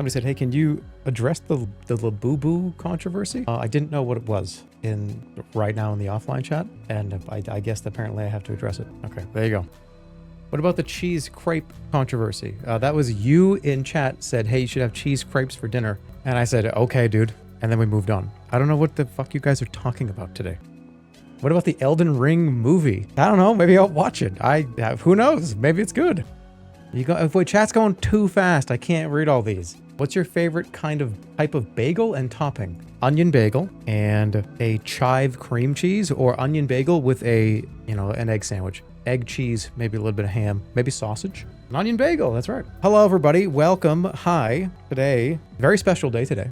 Somebody said, hey, can you address the Labubu controversy? I didn't know what it was right now in the offline chat, and I guess apparently I have to address it. Okay, there you go. What about the cheese crepe controversy? That was you in chat said, hey, you should have cheese crepes for dinner. And I said, okay, dude. And then we moved on. I don't know what the fuck you guys are talking about today. What about the Elden Ring movie? I don't know. Maybe I'll watch it. Who knows? Maybe it's good. Wait, chat's going too fast. I can't read all these. What's your favorite type of bagel and topping? Onion bagel and a chive cream cheese, or onion bagel with an egg sandwich. Egg, cheese, maybe a little bit of ham, maybe sausage. An onion bagel, that's right. Hello, everybody. Welcome. Hi. Today, very special day today,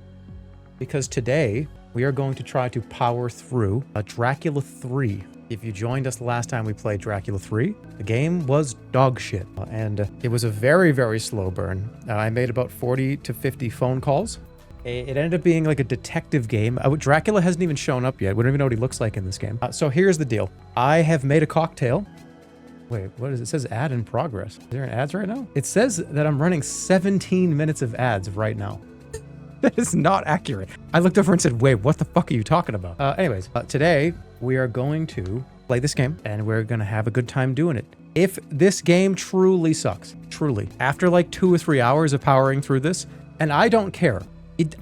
because today we are going to try to power through a Dracula 3. If you joined us the last time we played Dracula 3, the game was dog shit, and it was a very, very slow burn. I made about 40 to 50 phone calls. It ended up being like a detective game. Dracula hasn't even shown up yet. We don't even know what he looks like in this game. So here's the deal. I have made a cocktail. Wait, what is it? It says ad in progress. Is there an ads right now? It says that I'm running 17 minutes of ads right now. That is not accurate. I looked over and said, wait, what the fuck are you talking about? Anyways, today we are going to play this game and we're going to have a good time doing it. If this game truly sucks, truly, after like 2 or 3 hours of powering through this, and I don't care,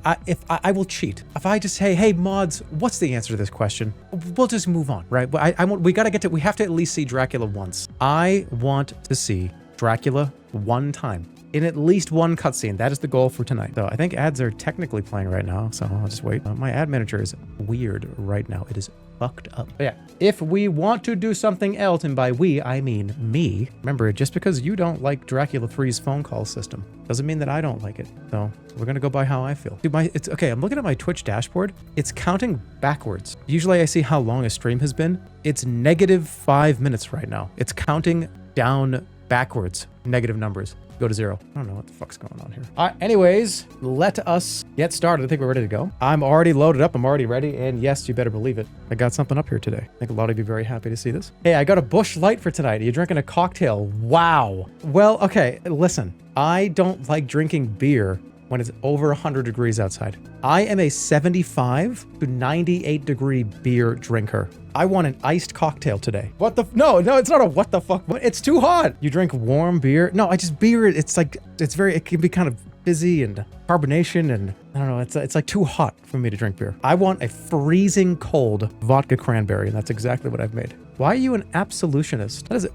I will cheat. If I just say, hey mods, what's the answer to this question? We'll just move on, right? We have to at least see Dracula once. I want to see Dracula one time. In at least one cutscene. That is the goal for tonight. So I think ads are technically playing right now, so I'll just wait. My ad manager is weird right now. It is fucked up. But yeah, if we want to do something else, and by we, I mean me, remember, just because you don't like Dracula 3's phone call system doesn't mean that I don't like it. So we're gonna go by how I feel. Dude, it's okay, I'm looking at my Twitch dashboard. It's counting backwards. Usually I see how long a stream has been. It's -5 minutes right now. It's counting down backwards, negative numbers. Go to 0. I don't know what the fuck's going on here. Anyways, let us get started. I think we're ready to go. I'm already loaded up. I'm already ready. And yes, you better believe it. I got something up here today. I think a lot of you are very happy to see this. Hey, I got a Busch Light for tonight. Are you drinking a cocktail? Wow. Well, okay, listen. I don't like drinking beer when it's over 100 degrees outside. I am a 75 to 98 degree beer drinker. I want an iced cocktail today. What the? No, it's not a what the fuck. It's too hot. You drink warm beer? No, I just beer. It can be kind of fizzy and carbonation, and I don't know. It's like too hot for me to drink beer. I want a freezing cold vodka cranberry, and that's exactly what I've made. Why are you an absolutionist? That is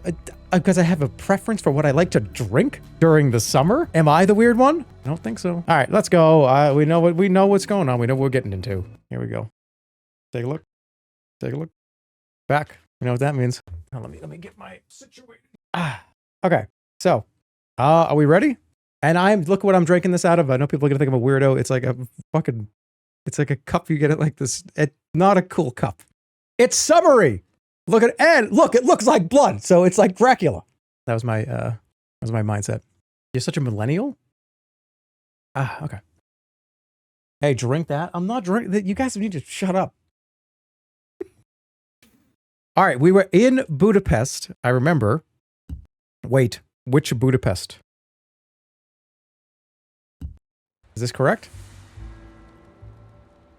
because I have a preference for what I like to drink during the summer. Am I the weird one? I don't think so. All right, let's go. We know what's going on. We know what we're getting into. Here we go. Take a look. Take a look. Back. You know what that means. Now let me get my situation. Okay. So, are we ready? And look what I'm drinking this out of. I know people are gonna think I'm a weirdo. It's like a cup you get it like this. It's not a cool cup. It's summery. Look, it looks like blood. So it's like Dracula. That was my mindset. You're such a millennial? Okay. Hey, drink that. I'm not drinking. You guys need to shut up. All right, we were in Budapest, I remember. Wait, which Budapest? Is this correct?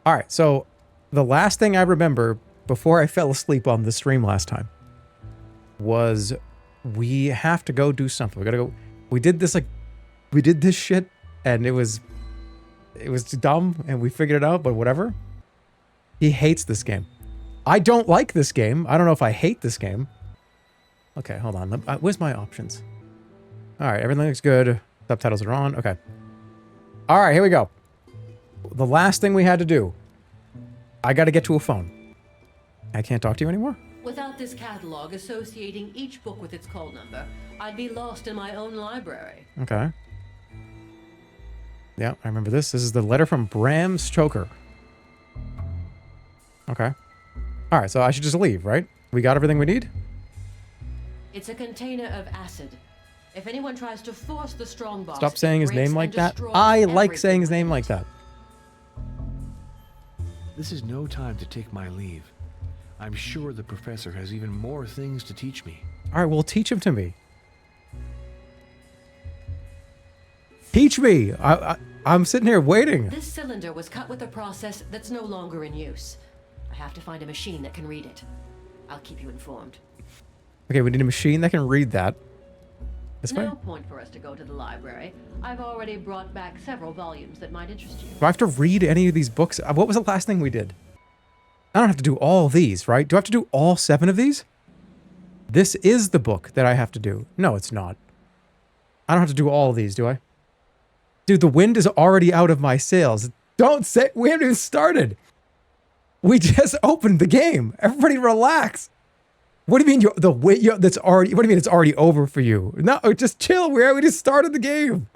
All right, so the last thing I remember before I fell asleep on the stream last time was we have to go do something. We gotta go. We did this shit, and it was dumb, and we figured it out, but whatever. He hates this game. I don't like this game. I don't know if I hate this game. Okay, hold on. Where's my options? All right, everything looks good. Subtitles are on. Okay. All right, here we go. The last thing we had to do. I got to get to a phone. I can't talk to you anymore? Without this catalog associating each book with its call number, I'd be lost in my own library. Okay. Yeah, I remember this. This is the letter from Bram Stoker. Okay. All right, so I should just leave, right? We got everything we need? It's a container of acid. If anyone tries to force the strong box... Stop saying his name like that. I like saying his name like that. This is no time to take my leave. I'm sure the professor has even more things to teach me. All right, well, teach him to me. Teach me! I'm sitting here waiting. This cylinder was cut with a process that's no longer in use. I have to find a machine that can read it. I'll keep you informed. Okay, we need a machine that can read that. This way? No point for us to go to the library. I've already brought back several volumes that might interest you. Do I have to read any of these books? What was the last thing we did? I don't have to do all these, right? Do I have to do all 7 of these? This is the book that I have to do. No, it's not. I don't have to do all of these, do I? Dude, the wind is already out of my sails. Don't say... We haven't even started. We just opened the game. Everybody relax. What do you mean that's already... What do you mean it's already over for you? No, just chill. We just started the game.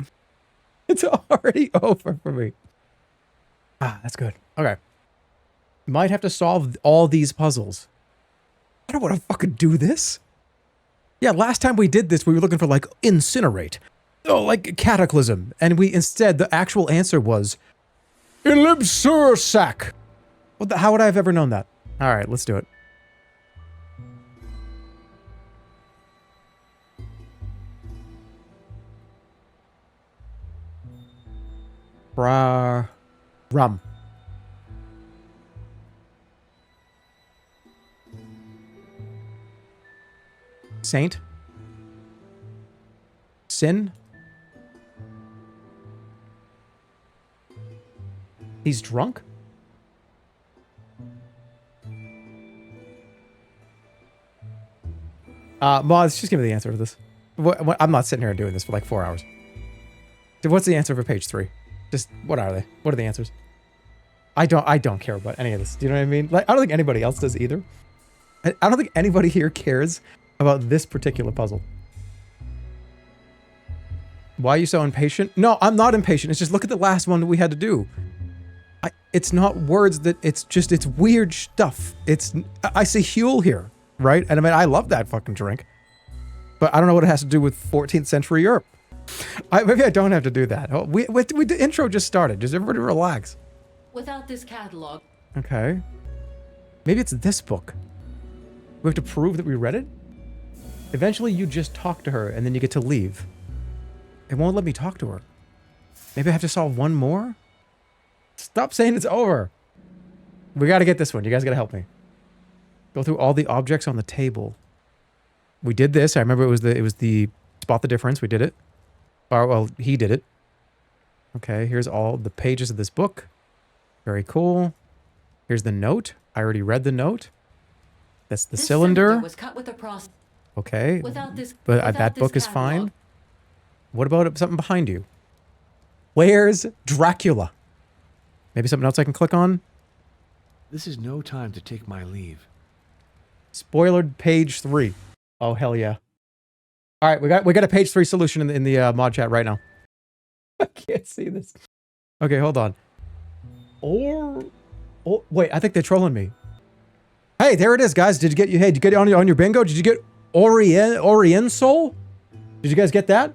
It's already over for me. Ah, that's good. Okay. Might have to solve all these puzzles. I don't want to fucking do this. Yeah, last time we did this, we were looking for, like, incinerate. Oh, like cataclysm. And instead, the actual answer was... Elipsursac. How would I have ever known that? Alright, let's do it. Rum. Saint? Sin? He's drunk? Mods, just give me the answer to this. I'm not sitting here doing this for like 4 hours. What's the answer for page 3? Just, what are they? What are the answers? I don't care about any of this. Do you know what I mean? Like, I don't think anybody else does either. I don't think anybody here cares about this particular puzzle. Why are you so impatient? No, I'm not impatient. It's just look at the last one that we had to do. It's not words that... It's weird stuff. I see Huel here, right? And I mean, I love that fucking drink. But I don't know what it has to do with 14th century Europe. Maybe I don't have to do that. Oh, the intro just started. Just everybody relax. Without this catalog... Okay. Maybe it's this book. We have to prove that we read it? Eventually you just talk to her and then you get to leave. It won't let me talk to her. Maybe I have to solve one more? Stop saying it's over. We gotta get this one. You guys gotta help me. Go through all the objects on the table. We did this. I remember it was the spot the difference. We did it. Or, well, he did it. Okay, here's all the pages of this book. Very cool. Here's the note. I already read the note. That's the cylinder. Was cut with a process. Okay. That book is fine. What about something behind you? Where's Dracula? Maybe something else I can click on? This is no time to take my leave. Spoilered page 3. Oh, hell yeah. All right, we got a page 3 solution in the mod chat right now. I can't see this. Okay, hold on. Wait, I think they're trolling me. Hey, there it is, guys. Did you get it on your bingo? Did you get Oriental? Did you guys get that?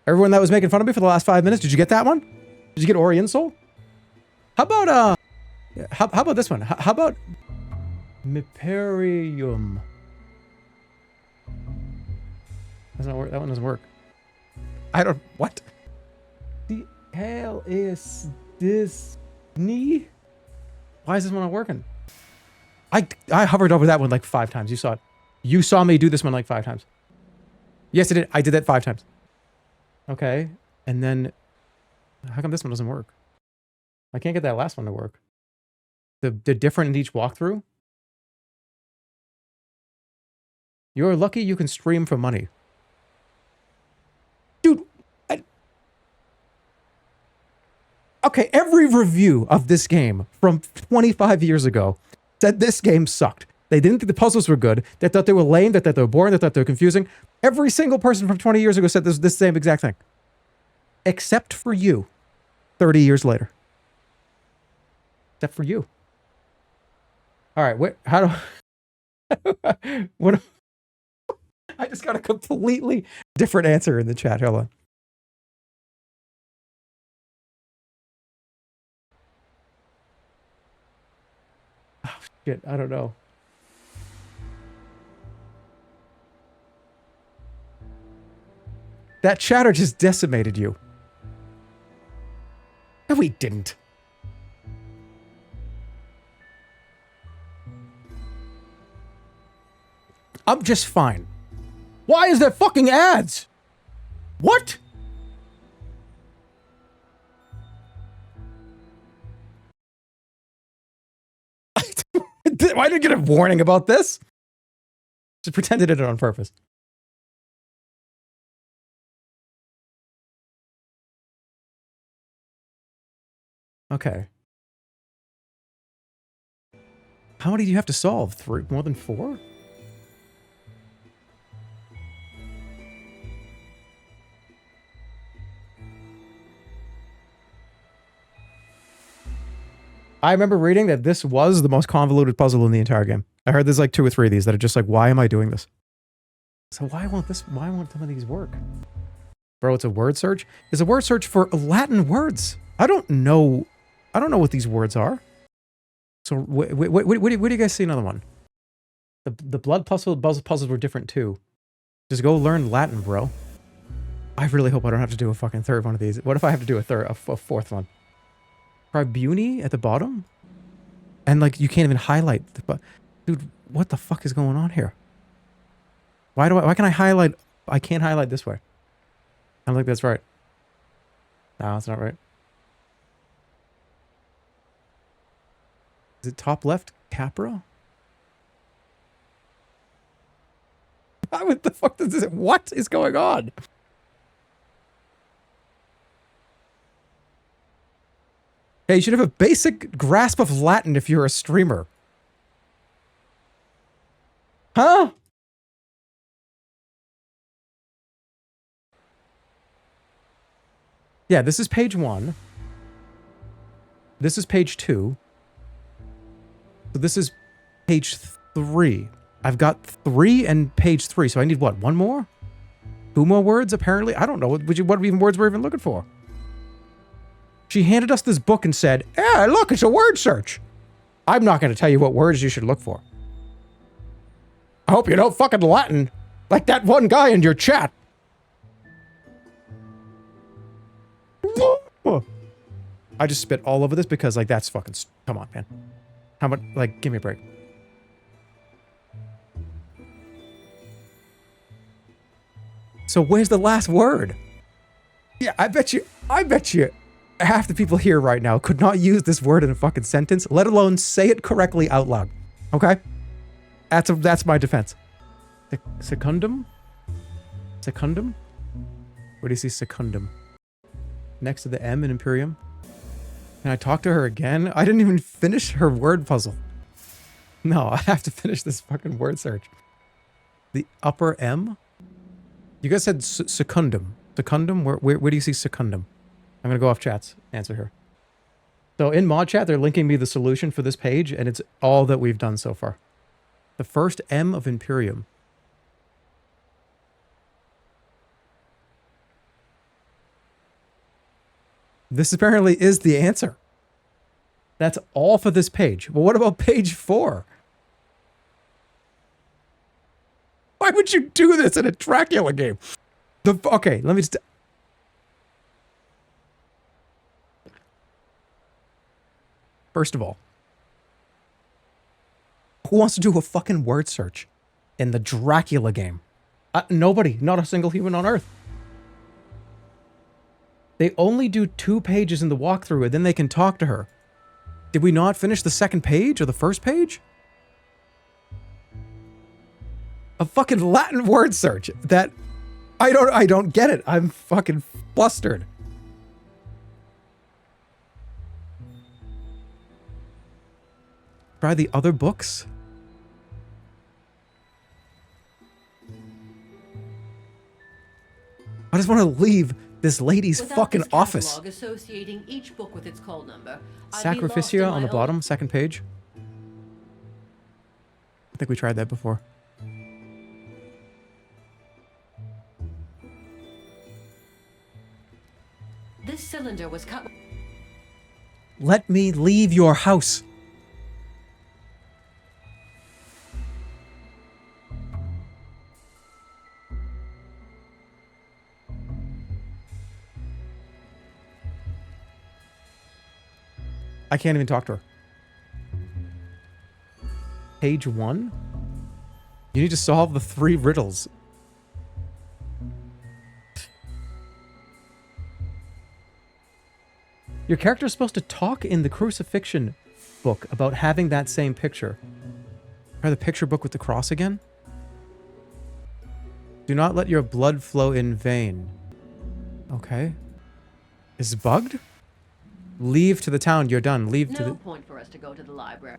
Everyone that was making fun of me for the last 5 minutes, did you get that one? Did you get Oriental? How about how about this one? How about Miperium? That one doesn't work. What? The hell is this? Why is this one not working? I hovered over that one like 5 times. You saw it. You saw me do this one like 5 times. Yes, I did. I did that 5 times. Okay. And then, how come this one doesn't work? I can't get that last one to work. They're different in each walkthrough. You're lucky you can stream for money. Dude. Okay, every review of this game from 25 years ago said this game sucked. They didn't think the puzzles were good. They thought they were lame. They thought they were boring. They thought they were confusing. Every single person from 20 years ago said this same exact thing. Except for you, 30 years later. Except for you. All right, what? I just got a completely different answer in the chat. Hold on. Oh, shit, I don't know. That chatter just decimated you. No, we didn't. I'm just fine. Why is there fucking ads? What? Why did I get a warning about this? Just pretended it on purpose. Okay. How many do you have to solve? 3? More than 4? I remember reading that this was the most convoluted puzzle in the entire game. I heard there's like 2 or 3 of these that are just like, why am I doing this? So why won't some of these work? Bro, it's a word search? It's a word search for Latin words. I don't know what these words are. So where do you guys see another one? The blood puzzles were different too. Just go learn Latin, bro. I really hope I don't have to do a fucking third one of these. What if I have to do a fourth one? Tribuni at the bottom? And like you can't even highlight the dude, what the fuck is going on here? Why can I highlight? I can't highlight this way. I don't think that's right. No, it's not right. Is it top left? Capra? What the fuck does this? What is going on? Hey, you should have a basic grasp of Latin if you're a streamer. Huh? Yeah, this is page 1. This is page 2. So this is page 3. I've got 3 and page 3, so I need what? 1 more? 2 more words, apparently? I don't know. What even words we're even looking for? She handed us this book and said, "Yeah, look, it's a word search." I'm not going to tell you what words you should look for. I hope you know fucking Latin, like that one guy in your chat. I just spit all over this because, like, that's fucking... Come on, man. How much... Like, give me a break. So where's the last word? Yeah, I bet you half the people here right now could not use this word in a fucking sentence, let alone say it correctly out loud. Okay? That's my defense. Secundum? Secundum? Where do you see secundum? Next to the M in Imperium. Can I talk to her again? I didn't even finish her word puzzle. No, I have to finish this fucking word search. The upper M? You guys said secundum. Secundum? Where do you see secundum? I'm going to go off chat's answer here. So in mod chat, they're linking me the solution for this page, and it's all that we've done so far. The first M of Imperium. This apparently is the answer. That's all for this page. Well, what about page 4? Why would you do this in a Dracula game? Okay, let me just... First of all, who wants to do a fucking word search in the Dracula game? Nobody. Not a single human on Earth. They only do 2 pages in the walkthrough and then they can talk to her. Did we not finish the second page or the first page? A fucking Latin word search that I don't get it. I'm fucking flustered. Try the other books. I just want to leave this lady's fucking office. Associating each book with its call number, Sacrificia on the bottom, second page. I think we tried that before. This cylinder was cut. Let me leave your house. I can't even talk to her. Page 1? You need to solve the 3 riddles. Your character is supposed to talk in the crucifixion book about having that same picture. Try the picture book with the cross again. Do not let your blood flow in vain. Okay. Is it bugged? Leave to the town. You're done. Leave to the... No point for us to go to the library.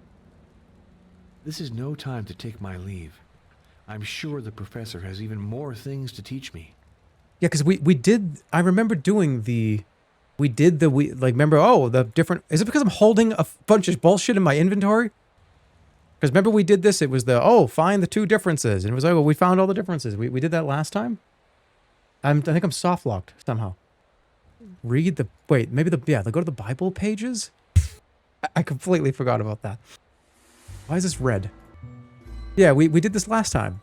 This is no time to take my leave. I'm sure the professor has even more things to teach me. Yeah, because we did... I remember doing the... We did the... like, remember... Oh, the different... Is it because I'm holding a bunch of bullshit in my inventory? Because remember we did this? It was the... Oh, find the 2 differences. And it was like, well, we found all the differences. We did that last time? I think I'm softlocked somehow. Read the... Wait, maybe the... Yeah, go to the Bible pages? I completely forgot about that. Why is this red? Yeah, we did this last time.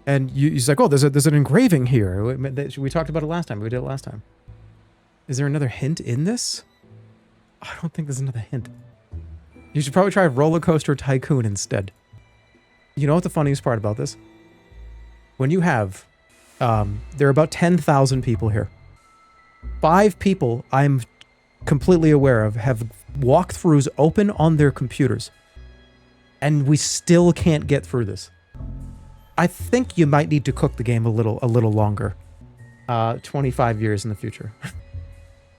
And he's like, oh, there's an engraving here. We talked about it last time. We did it last time. Is there another hint in this? I don't think there's another hint. You should probably try Roller Coaster Tycoon instead. You know what the funniest part about this? When you have... there are about 10,000 people here. 5 people I'm completely aware of have walkthroughs open on their computers. And we still can't get through this. I think you might need to cook the game a little longer. 25 years in the future.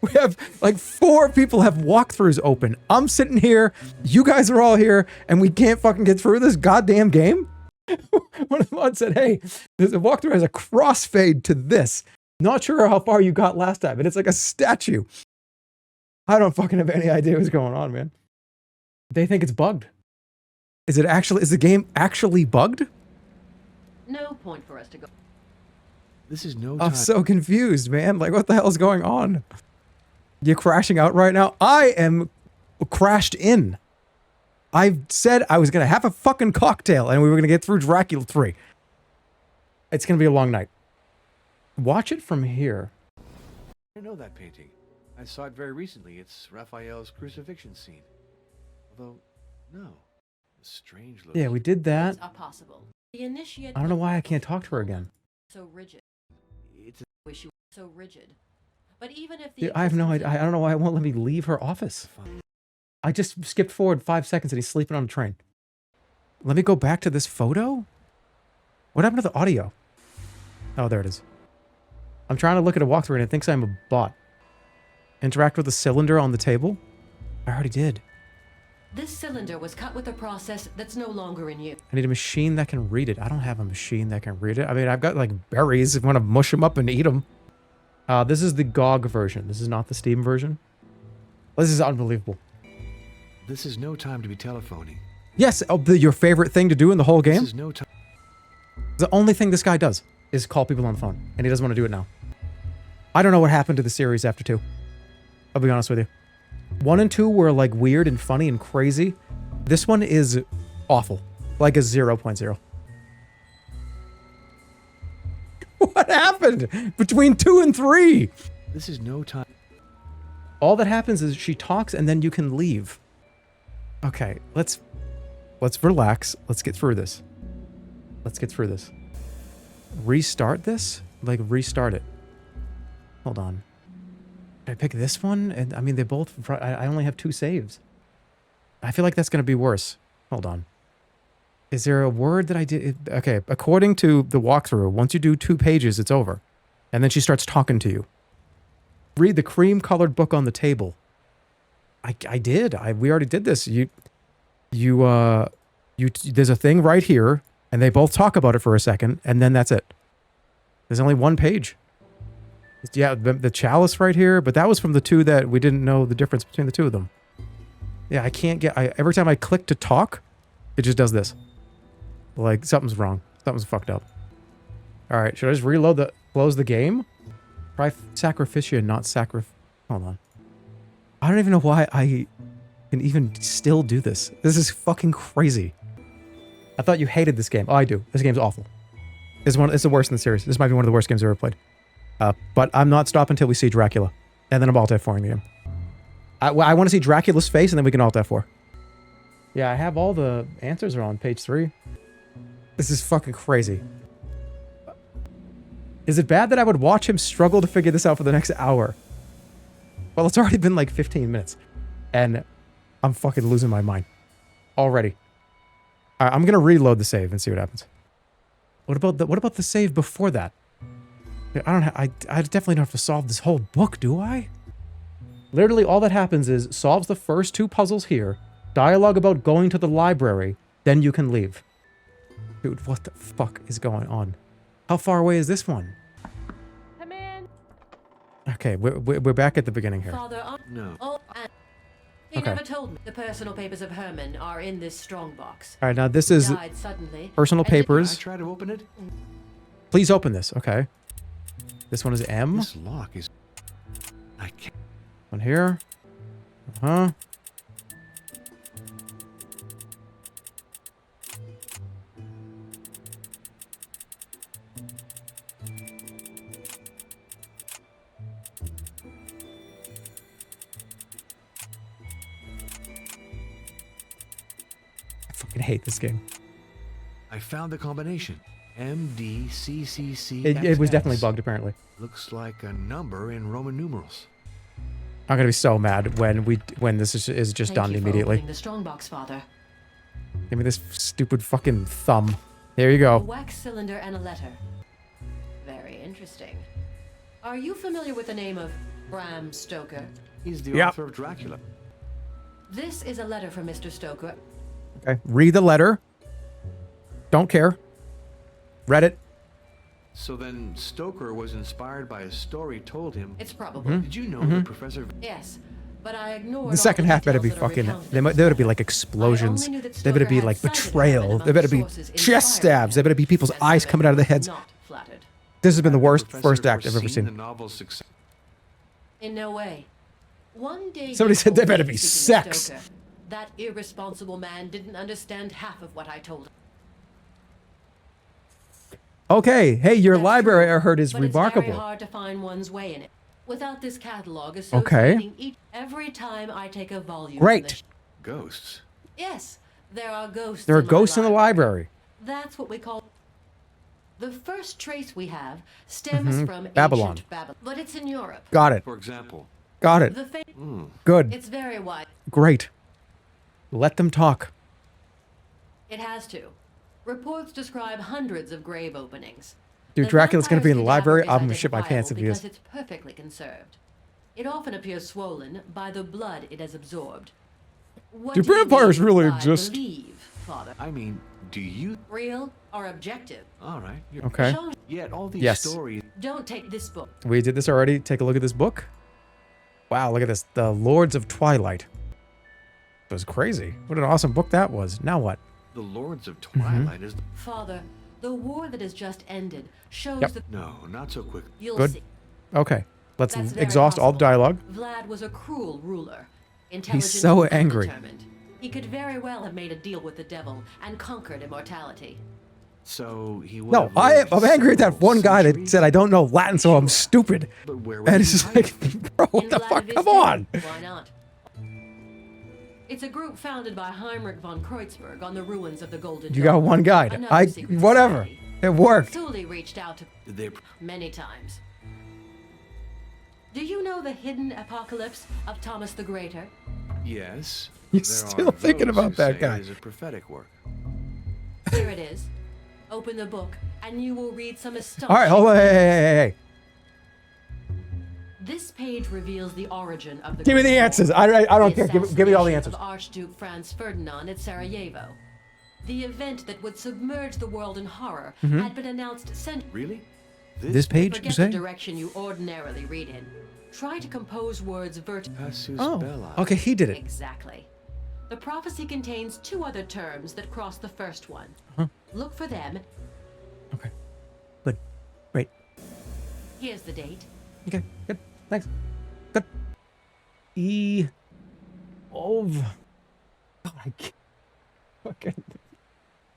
We have like 4 people have walkthroughs open. I'm sitting here, you guys are all here, and we can't fucking get through this goddamn game? One of the mods said, hey, there's a walkthrough has a crossfade to this. Not sure how far you got last time, and it's like a statue. I don't fucking have any idea what's going on, man. They think it's bugged. Is the game actually bugged? No point for us to go. This is no time. I'm so confused, man. Like, what the hell is going on? You're crashing out right now? I am crashed in. I said I was going to have a fucking cocktail and we were going to get through Dracula 3. It's going to be a long night. Watch it from here. I know that painting. I saw it very recently. It's Raphael's crucifixion scene. Although, no. It's strange looking. Yeah, we did that. It's impossible. The initiate. I don't know why I can't talk to her again. So rigid. It's Wish you were so rigid. But even if the Dude, I have no idea. I don't know why it won't let me leave her office. fine. I just skipped forward 5 seconds and he's sleeping on a train. Let me go back to this photo. What happened to the audio? Oh, there it is. I'm trying to look at a walkthrough and it thinks I'm a bot. Interact with the cylinder on the table? I already did. This cylinder was cut with a process that's no longer in use. I need a machine that can read it. I don't have a machine that can read it. I mean, I've got like berries if I want to mush them up and eat them. This is the GOG version. This is not the Steam version. This is unbelievable. This is no time to be telephoning. Yes, your favorite thing to do in the whole game? This is no time. The only thing this guy does is call people on the phone, and he doesn't want to do it now. I don't know what happened to the series after 2. I'll be honest with you. 1 and 2 were like weird and funny and crazy. This one is awful. Like a 0.0. What happened between 2 and 3? This is no time. All that happens is she talks and then you can leave. Okay, let's relax. Let's get through this. Let's get through this. Restart this? Like restart it. Hold on. Did I pick this one? And I mean, they both, I only have 2 saves. I feel like that's going to be worse. Hold on. Is there a word that I did? Okay, according to the walkthrough, once you do 2 pages, it's over. And then she starts talking to you. Read the cream-colored book on the table. I did. We already did this. There's a thing right here, and they both talk about it for a second, and then that's it. There's only 1 page. Yeah, the chalice right here, but that was from the 2 that we didn't know the difference between the 2 of them. Yeah, I can't get... every time I click to talk, it just does this. Like, something's wrong. Something's fucked up. Alright, should I just reload close the game? Try Sacrificia, not Hold on. I don't even know why I can even still do this. This is fucking crazy. I thought you hated this game. Oh, I do. This game's awful. It's the worst in the series. This might be one of the worst games I've ever played. But I'm not stopping until we see Dracula. And then I'm multi-foring the game. I want to see Dracula's face, and then we can alt F4. Yeah, I have all the answers are on page 3. This is fucking crazy. Is it bad that I would watch him struggle to figure this out for the next hour? Well, it's already been like 15 minutes. And I'm fucking losing my mind. Already. All right, I'm going to reload the save and see what happens. What about the save before that? I definitely don't have to solve this whole book, do I? Literally all that happens is solves the first 2 puzzles here, dialogue about going to the library, then you can leave. Dude, what the fuck is going on? How far away is this one? Come in. Okay, we're back at the beginning here. Father, No. oh, and he Okay. never told me. The personal papers of Herman are in this strongbox. All right, now this is Died suddenly. personal and didn't- Can I papers. try to open it? Please open this. Okay. This one is M. This lock is... I can't... One here. Uh-huh. I fucking hate this game. I found the combination. MDCCC. It was definitely bugged, apparently. Looks like a number in Roman numerals. I'm gonna be so mad when this is just Thank done you for immediately. opening the strongbox, Father. Give me this stupid fucking thumb. There you A go. wax cylinder and a letter. Very interesting. Are you familiar with the name of Bram Stoker? He's the Yep. author of Dracula. This is a letter from Mr. Stoker. Okay. Read the letter. Don't care. Read it. So then Stoker was inspired by a story told him. It's probable. Mm-hmm. Did you know that Professor... Yes, but I ignored The second all the half better be details that are fucking. recounted There in this better be letter. like explosions. I only knew that There better Stoker be had like cited betrayal. Herman There better be among sources chest inspiring stabs. There him. better be people's Professor eyes coming out of their was heads. Not flattered. This has been the Had worst Professor first act I've ever foreseen seen. the novel's success? In no way. One day Somebody he said there told better me, be speaking of sex. Stoker, that irresponsible man didn't understand half of what I told him. Okay. Hey, your That's library, true, I heard, is but It's remarkable. very hard to find one's way in it. Without this catalog Okay. associating every time I take a volume. Great. From Ghosts. yes, there are ghosts. There are in my ghosts in the library. That's what we call. The first trace we have stems from Babylon. ancient Babylon, but it's in Europe. Got it. For example. Got it. The Good. It's very wide. Great. Let them talk. It has to. Reports describe hundreds of grave openings. Dude, The Dracula's gonna be in the vampire's library. cadaver I'm is gonna shit my pants if he identifiable is. because it's perfectly conserved. It often appears swollen by the blood it has absorbed. What Do do you vampires mean really by exist? Believe, Father? I mean, do you... Real or objective? All right. Okay. Show- Yet all these Yes. stories... Don't take this book. We did this already. Take a look at this book. Wow, look at this. The Lords of Twilight. It was crazy. What an awesome book that was. Now what? The Lords of Mm-hmm. Twilight is... Father, the war that has just ended shows Yep. that No, not so quick. you'll Good. see. Okay. Let's That's very exhaust all possible. dialogue. Vlad was a cruel ruler. Intelligent so and angry. determined. He could very well have made a deal with the devil and conquered immortality. So he would No, have I'm lived angry at that several one guy that centuries? said I don't know Latin, so I'm stupid. But where would And he it's just hide like, it? bro, what In the fuck? Vladiviste's Come on. day, why not? It's a group founded by Heinrich von Kreutzberg on the ruins of the Golden You got Dome, one guide. another secret Whatever. society. It worked. Thule reached out to Did they... many times. Do you know the hidden apocalypse of Thomas the Greater? Yes. You're There still are thinking those about who that say guy. It is a prophetic work. Here it is. Open the book, and you will read some astonishing. All right, hold on. Hey. This page reveals the origin of the. Give me the Great War. answers. I don't care. Give me all the assassination answers. Of Archduke Franz Ferdinand at Sarajevo. The event that would submerge the world in horror had been announced centuries. Really? This page, you Forget say? the direction you ordinarily read in. Try to compose words Passus Oh, Bella. okay, he did it. Exactly. The prophecy contains two other terms that cross the first one. Look for them. Okay. Good. Great. Here's the date. Okay, good. Thanks. Good. E. Of. Oh my god. Fucking.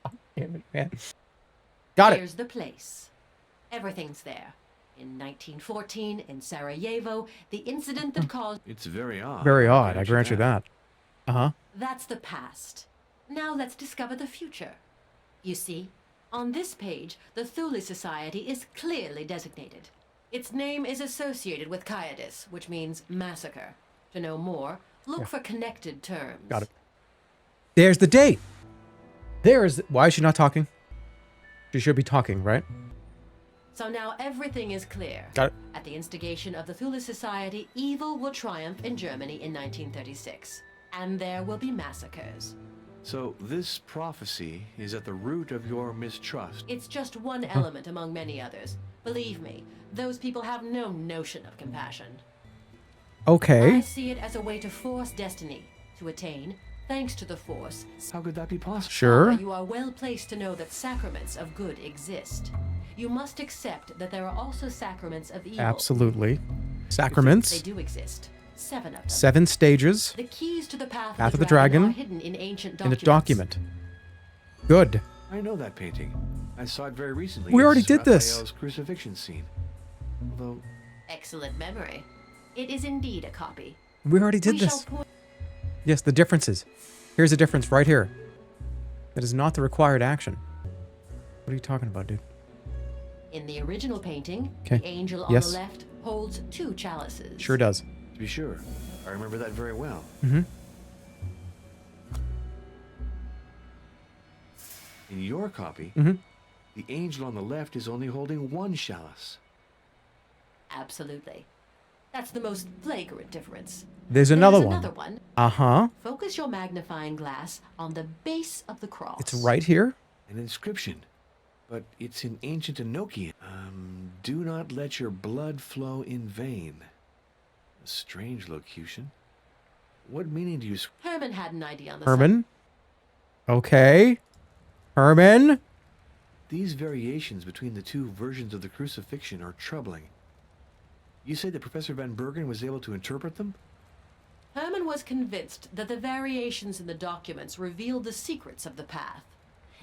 Oh, damn it, man. Got it. Here's the place. Everything's there. In 1914, in Sarajevo, the incident that caused... It's very odd. Very I'll odd, I grant grant you that. Uh-huh. That's the past. Now let's discover the future. You see, on this page, the Thule Society is clearly designated. Its name is associated with Coitus, which means massacre. To know more, look for connected terms. Got it. There's the date. Why is she not talking? She should be talking, right? So now everything is clear. Got it. At the instigation of the Thule Society, evil will triumph in Germany in 1936. And there will be massacres. So this prophecy is at the root of your mistrust. It's just one element among many others. Believe me, those people have no notion of compassion. Okay. I see it as a way to force destiny, to attain, thanks to the force. How could that be possible? Sure. You are well placed to know that sacraments of good exist. You must accept that there are also sacraments of evil. Absolutely. They Sacraments. do exist. 7 of them. 7 stages The keys to the path of the Dracula dragon are hidden in ancient in a documents. document. Good. I know that painting. I saw it very recently. We already It's did this. Raphael's crucifixion scene. Although, Excellent memory. It is indeed a copy. We already did We this. shall point Yes, the differences. Here's a difference right here. That is not the required action. What are you talking about, dude? in the original painting, Okay. the angel on Yes. the left holds 2 chalices. Sure does. to be sure, I remember that very well. Mm-hmm. In your copy, Mm-hmm. the angel on the left is only holding 1 chalice. Absolutely. That's the most flagrant difference. There's another There's one. another one. Uh-huh. Focus your magnifying glass on the base of the cross. It's right here. An inscription, but it's in ancient Enochian. Do not let your blood flow in vain. A strange locution. What meaning do you... Herman had an idea on the Herman. Okay. Herman. These variations between the 2 versions of the crucifixion are troubling. You say that Professor Van Bergen was able to interpret them? Herman was convinced that the variations in the documents revealed the secrets of the path.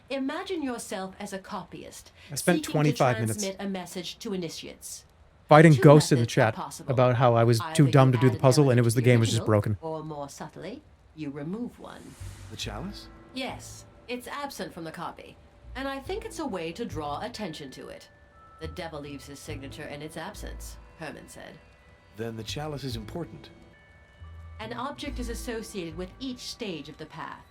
Imagine yourself as a copyist, I spent seeking 25 to minutes transmit a message to initiates. fighting 2 ghosts in the methods are chat possible. about how I was too Either dumb you to do add the an puzzle and element it was to the game was just original, broken. Or more subtly, you remove one. The chalice? Yes, it's absent from the copy, and I think it's a way to draw attention to it. The devil leaves his signature in its absence, Herman said. Then the chalice is important. An object is associated with each stage of the path.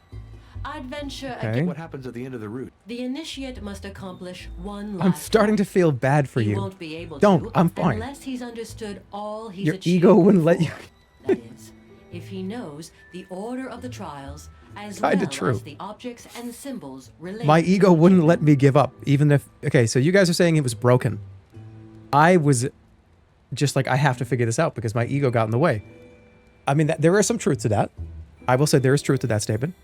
I'd venture Okay. again. What happens at the end of the route? The initiate must accomplish one last I'm starting to feel bad for He you. won't be able Don't. to I'm fine. unless he's understood all he's Your achieved ego wouldn't let before. you. That is, if he knows the order of the trials as Kinda well true. as the objects and symbols related. My to ego each wouldn't of let them. me give up, even if... Okay, so you guys are saying it was broken. I was just like, I have to figure this out because my ego got in the way. I mean, there is some truth to that. I will say there is truth to that statement.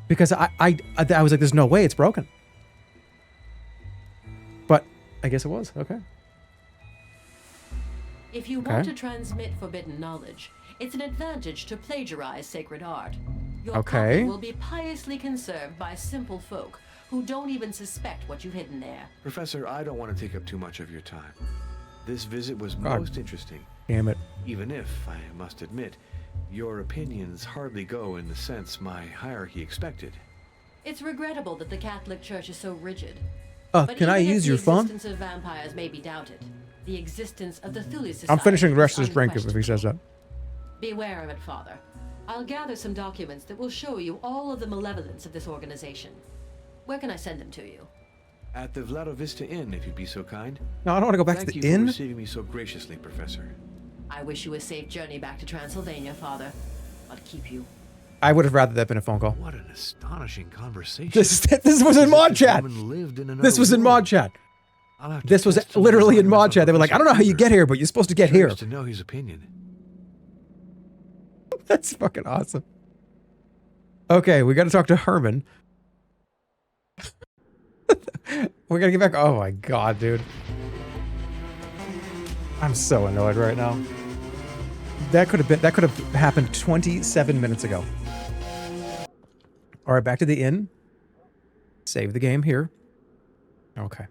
Because I was like, there's no way it's broken. But I guess it was. Okay. If you Okay. want to transmit forbidden knowledge, it's an advantage to plagiarize sacred art. Your Okay. copy will be piously conserved by simple folk who don't even suspect what you've hidden there. Professor, I don't want to take up too much of your time. This visit was God. most interesting, Damn it. even if, I must admit, your opinions hardly go in the sense my hierarchy expected. It's regrettable that the Catholic Church is so rigid. But Can I even if use your phone? The existence of vampires may be doubted. The existence of the Thule Society I'm finishing the rest of is this drink if he says that. unquestionable. Beware of it, Father. I'll gather some documents that will show you all of the malevolence of this organization. Where can I send them to you? At the Vladovista Inn, if you'd be so kind. No, I don't want to go back Thank to you the for inn. receiving me so graciously, Professor. I wish you a safe journey back to Transylvania, Father. I'll keep you. I would have rather that been a phone call. What an astonishing conversation. This was in As if mod this chat. woman lived in This another was in world. mod chat. I'll have to This was test some literally in designs mod on chat. They were like, I don't know how you get here, but you're supposed to get here. Curious to know his opinion. That's fucking awesome. Okay, we got to talk to Herman. We're gonna get back. Oh my god, dude. I'm so annoyed right now. That could have happened 27 minutes ago. All right, back to the inn. Save the game here. Okay.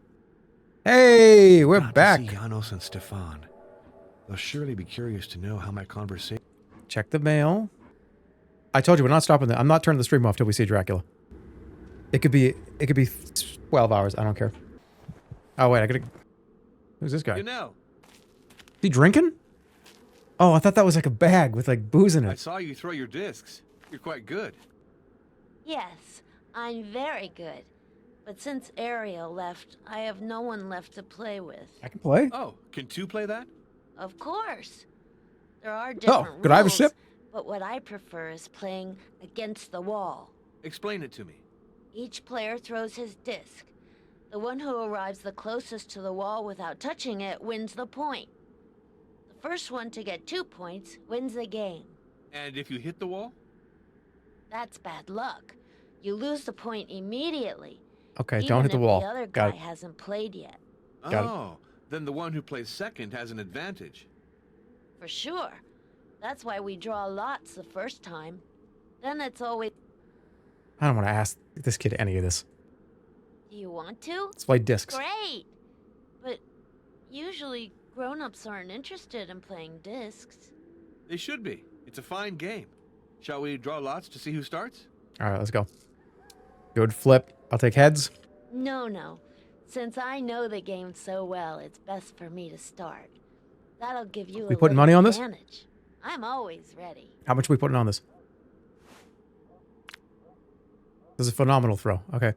Hey, we're Got back. to see Janos and Stefan. They'll surely be curious to know how my conversation... Check the mail. I told you we're not stopping I'm not turning the stream off till we see Dracula. It could be 12 hours. I don't care. Oh wait, I gotta. Who's this guy? You know, Is he drinking? Oh, I thought that was like a bag with like booze in I it. saw you throw your discs. You're quite good. Yes, I'm very good. But since Ariel left, I have no one left to play with. I can play. Oh, can two play that? Of course. There are different rules, could I have a sip? but what I prefer is playing against the wall. Explain it to me. Each player throws his disc. The one who arrives the closest to the wall without touching it wins the point. The first one to get 2 points wins the game. And if you hit the wall? That's bad luck. You lose the point immediately. Okay, even don't hit the if wall. The other Got guy it. hasn't played yet. Got it. Oh, then the one who plays second has an advantage. For sure. That's why we draw lots the first time. Then it's always... I don't want to ask this kid any of this. Do you want to? Let's play discs. Great! But usually grown-ups aren't interested in playing discs. They should be. It's a fine game. Shall we draw lots to see who starts? All right, let's go. Good flip. I'll take heads. No. Since I know the game so well, it's best for me to start. That'll give you We a putting little money on this? advantage. I'm always ready. How much are we putting on this? This is a phenomenal throw. Okay.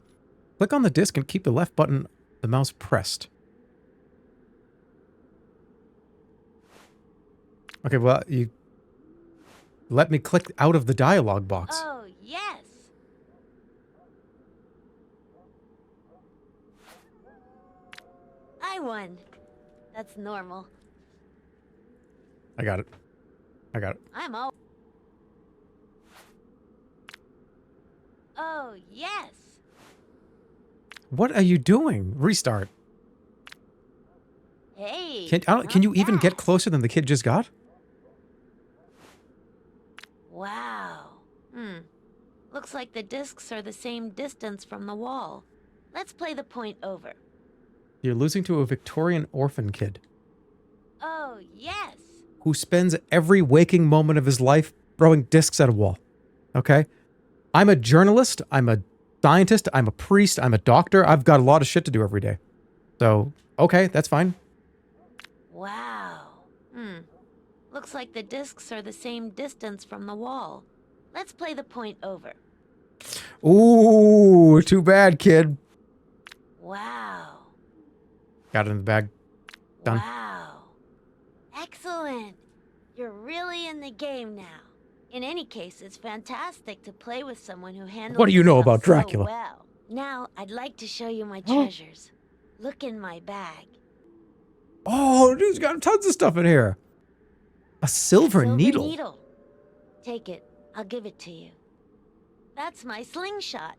Click on the disc and keep the left button, the mouse pressed. Okay, well, you let me click out of the dialog box. Oh, yes! I won. That's normal. I got it. I got it. I'm all... Oh, yes! What are you doing? Restart. Hey, Can you not even get bad. closer than the kid just got? Wow. Looks like the discs are the same distance from the wall. Let's play the point over. You're losing to a Victorian orphan kid Oh, yes! who spends every waking moment of his life throwing discs at a wall. Okay? I'm a journalist. I'm a scientist. I'm a priest. I'm a doctor. I've got a lot of shit to do every day. So, okay, that's fine. Wow. Looks like the discs are the same distance from the wall. Let's play the point over. Ooh, too bad, kid. Wow. Got it in the bag. Done. Wow. Excellent. You're really in the game now. In any case, it's fantastic to play with someone who handles What do you know himself about Dracula? so well. Now, I'd like to show you my treasures. Look in my bag. Oh, dude's got tons of stuff in here. A silver needle. Take it. I'll give it to you. That's my slingshot.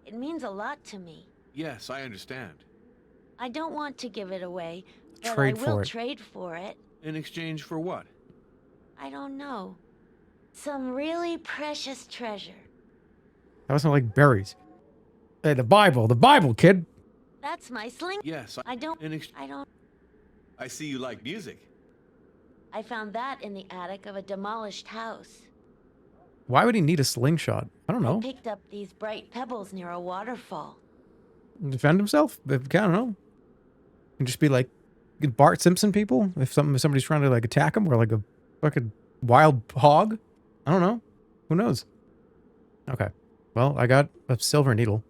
It means a lot to me. Yes, I understand. I don't want to give it away, but Trade I for will it. trade for it. In exchange for what? I don't know. Some really precious treasure. That was not like berries. Hey, the Bible, kid. That's my sling. Yes, I don't. in ex- I don't. I see you like music. I found that in the attic of a demolished house. Why would he need a slingshot? I don't I know. picked up these bright pebbles near a waterfall. Defend himself? I don't know. And just be like Bart Simpson people if somebody's trying to like attack him or like a fucking wild hog. I don't know. Who knows? Okay. Well, I got a silver needle.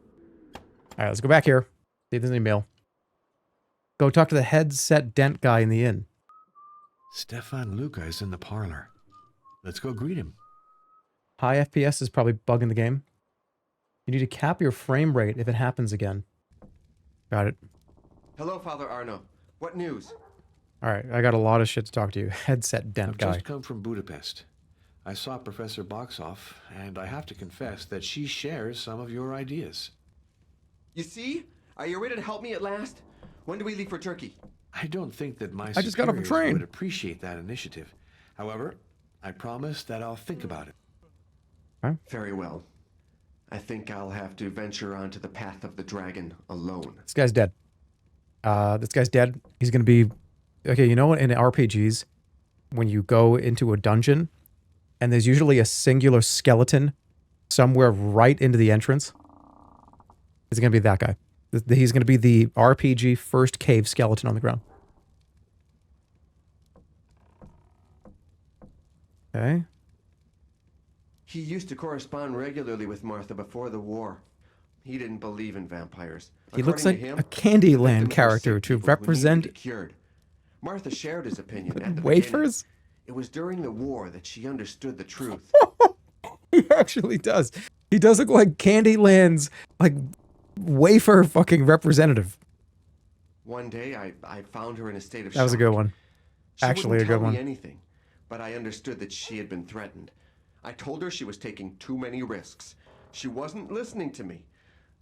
All right, let's go back here. See if there's any mail. Go talk to the headset dent guy in the inn. Stefan Luca is in the parlor. Let's go greet him. High FPS is probably bugging the game. You need to cap your frame rate if it happens again. Got it. Hello, Father Arno. What news? All right, I got a lot of shit to talk to you. Headset dent I've guy. just come from Budapest. I saw Professor Boxoff, and I have to confess that she shares some of your ideas. You see? Are you ready to help me at last? When do we leave for Turkey? I don't think that my I just got off a superiors train. would appreciate that initiative. However, I promise that I'll think about it. Very well. I think I'll have to venture onto the path of the dragon alone. This guy's dead. This guy's dead. He's gonna be... Okay, you know what? In RPGs, when you go into a dungeon, and there's usually a singular skeleton somewhere right into the entrance, it's gonna be that guy. He's gonna be the RPG first cave skeleton on the ground. Okay. He used to correspond regularly with Martha before the war. He didn't believe in vampires. He looks like According to him, a Candyland victims were character sick to people who needed to represent be cured. Martha shared his opinion at the wafers. beginning. It was during the war that she understood the truth. He actually does. He does look like Candyland's like wafer fucking representative. One day, I found her in a state of shock. That was a good one. She Actually, wouldn't a good tell one. me anything, but I understood that she had been threatened. I told her she was taking too many risks. She wasn't listening to me.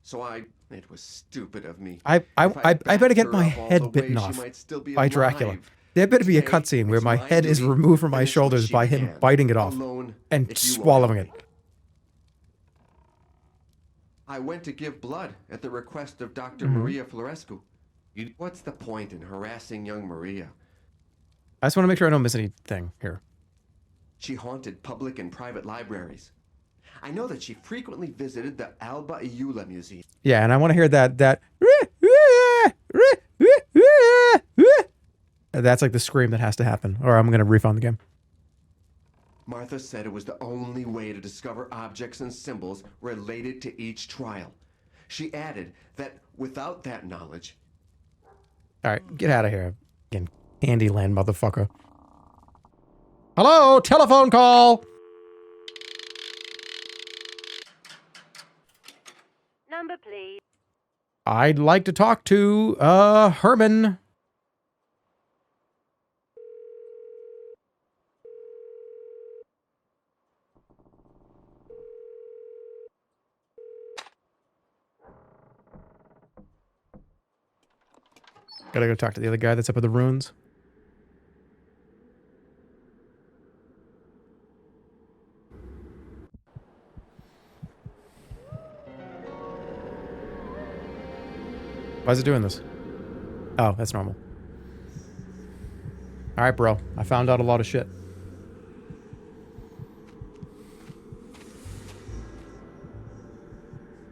So it was stupid of me. I better get my If I backed her up all head the bitten way, she off might still be by Dracula. alive. There better be a Today, cutscene where it's my my head is duty removed to from my finish what shoulders she by him began, biting it off alone, and if you will swallowing help it. me. I went to give blood at the request of Dr. Maria Florescu. What's the point in harassing young Maria? I just want to make sure I don't miss anything here. She haunted public and private libraries. I know that she frequently visited the Alba Iula Museum. Yeah, and I want to hear that that's like the scream that has to happen, or I'm going to refund the game. Martha said it was the only way to discover objects and symbols related to each trial. She added that without that knowledge... All right, get out of here. Again, Candyland, motherfucker. Hello, telephone call. Number, please. I'd like to talk to, Herman. Gotta go talk to the other guy that's up at the ruins. Why is it doing this? Oh, that's normal. Alright, bro. I found out a lot of shit.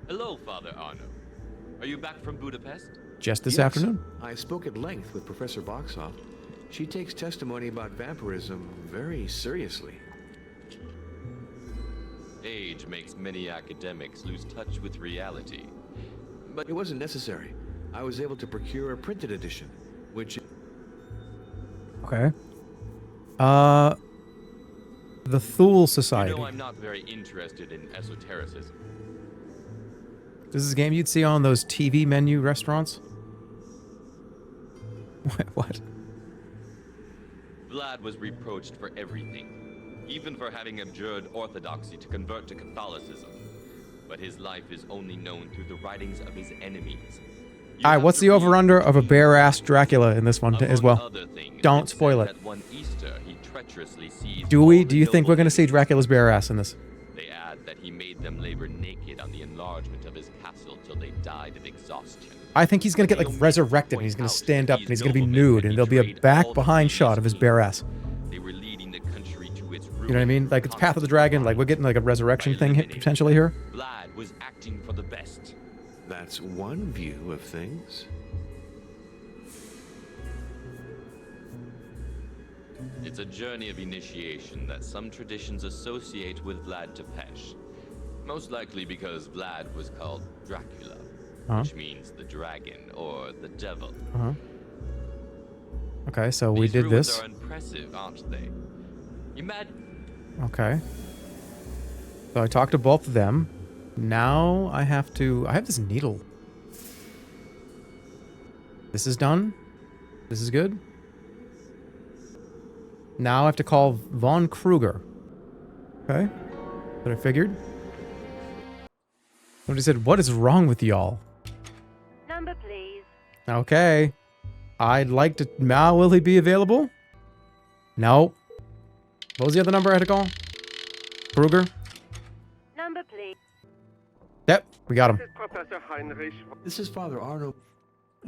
Hello, Father Arno. Are you back from Budapest? Just this Yes, afternoon. I spoke at length with Professor Boxoff. She takes testimony about vampirism very seriously. Age makes many academics lose touch with reality. But it wasn't necessary. I was able to procure a printed edition, which... Okay. The Thule Society. You know I'm not very interested in esotericism. This is a game you'd see on those TV menu restaurants? What? Vlad was reproached for everything, even for having abjured orthodoxy to convert to Catholicism. But his life is only known through the writings of his enemies. Alright, what's the over-under of a bare-ass Dracula in this one as well? Don't spoil it. One Easter, he treacherously seized Do all we? the Do you think we're going to see noble Dracula's bare ass in this? They add that he made them labor naked on the enlargement of his castle till they died of exhaustion. I think he's going to get, like, resurrected, and he's going to stand up, and he's going to be nude, and there'll be a back-behind shot of his bare ass. They were leading the country to its ruin. You know what I mean? Like, it's Path of the Dragon, like, we're getting, like, a resurrection thing potentially here. Vlad was acting for the best. That's one view of things. It's a journey of initiation that some traditions associate with Vlad Tepes. Most likely because Vlad was called Dracula, which means the dragon or the devil. Okay, so we These did ruins this. are impressive, aren't they? Okay. So I talked to both of them. Now I have this needle. This is done. This is good. Now I have to call Von Kruger. Okay. That I figured. Somebody said, what is wrong with y'all? Number, please. Okay. I'd like to... Now, will he be available? No. What was the other number I had to call? Kruger? Number, please. Yep, we got him. Professor Heinrich. This is Father Arno.